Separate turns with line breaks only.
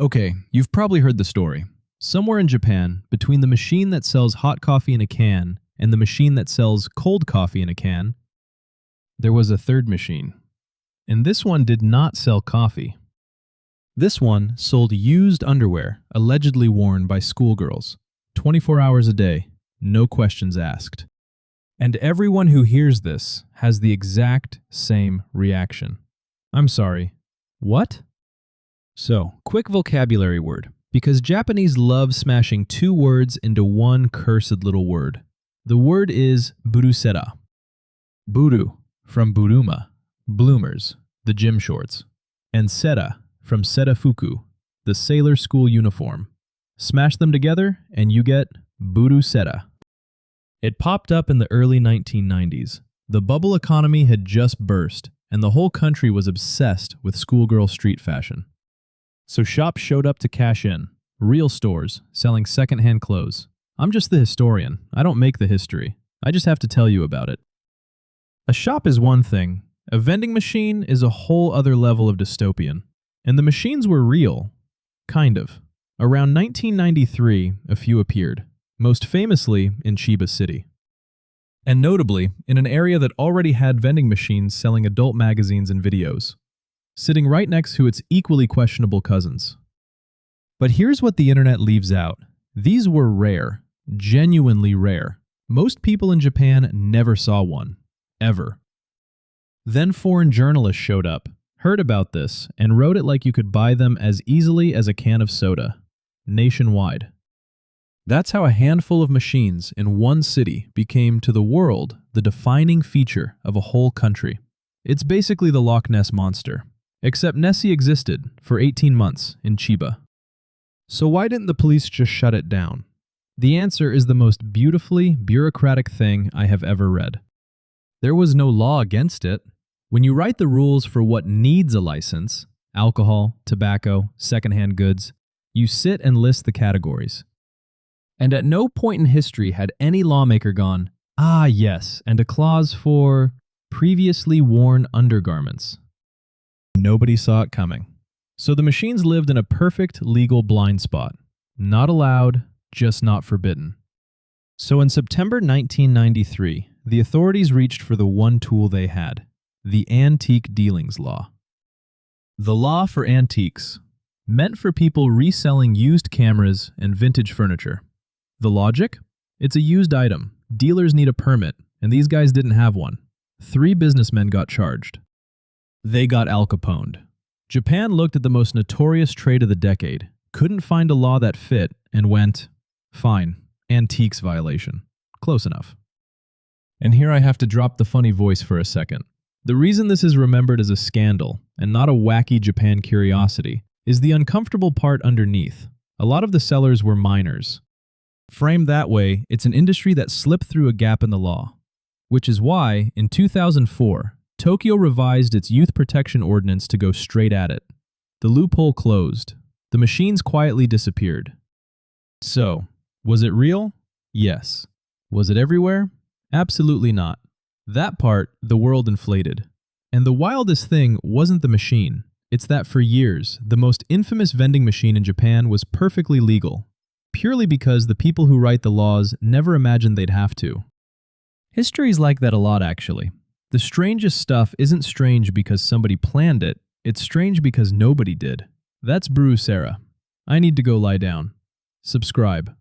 Okay, you've probably heard the story. Somewhere in Japan, between the machine that sells hot coffee in a can and the machine that sells cold coffee in a can, there was a third machine. And this one did not sell coffee. This one sold used underwear allegedly worn by schoolgirls, 24 hours a day, no questions asked. And everyone who hears this has the exact same reaction. I'm sorry, what? So, quick vocabulary word, because Japanese love smashing two words into one cursed little word. The word is burusera. Buru, from buruma, bloomers, the gym shorts, and sera, from serafuku, the sailor school uniform. Smash them together and you get burusera. It popped up in the early 1990s. The bubble economy had just burst, and the whole country was obsessed with schoolgirl street fashion. So shops showed up to cash in, real stores selling secondhand clothes. I'm just the historian. I don't make the history. I just have to tell you about it. A shop is one thing. A vending machine is a whole other level of dystopian. And the machines were real. Kind of. Around 1993, a few appeared, most famously in Chiba City. And notably, in an area that already had vending machines selling adult magazines and videos, sitting right next to its equally questionable cousins. But here's what the internet leaves out. These were rare, genuinely rare. Most people in Japan never saw one, ever. Then foreign journalists showed up, heard about this, and wrote it like you could buy them as easily as a can of soda, nationwide. That's how a handful of machines in one city became, to the world, the defining feature of a whole country. It's basically the Loch Ness Monster. Except Nessie existed for 18 months in Chiba. So why didn't the police just shut it down? The answer is the most beautifully bureaucratic thing I have ever read. There was no law against it. When you write the rules for what needs a license, alcohol, tobacco, secondhand goods, you sit and list the categories. And at no point in history had any lawmaker gone, ah yes, and a clause for previously worn undergarments. Nobody saw it coming. So the machines lived in a perfect legal blind spot. Not allowed, just not forbidden. So in September 1993, the authorities reached for the one tool they had, the Antique Dealings Law. The law for antiques, meant for people reselling used cameras and vintage furniture. The logic? It's a used item. Dealers need a permit, and these guys didn't have one. 3 businessmen got charged. They got Al Caponed. Japan looked at the most notorious trade of the decade, couldn't find a law that fit, and went, fine, antiques violation. Close enough. And here I have to drop the funny voice for a second. The reason this is remembered as a scandal, and not a wacky Japan curiosity, is the uncomfortable part underneath. A lot of the sellers were minors. Framed that way, it's an industry that slipped through a gap in the law. Which is why, in 2004, Tokyo revised its youth protection ordinance to go straight at it. The loophole closed. The machines quietly disappeared. So, was it real? Yes. Was it everywhere? Absolutely not. That part, the world inflated. And the wildest thing wasn't the machine. It's that for years, the most infamous vending machine in Japan was perfectly legal. Purely because the people who write the laws never imagined they'd have to. History's like that a lot, actually. The strangest stuff isn't strange because somebody planned it, it's strange because nobody did. That's burusera. I need to go lie down. Subscribe.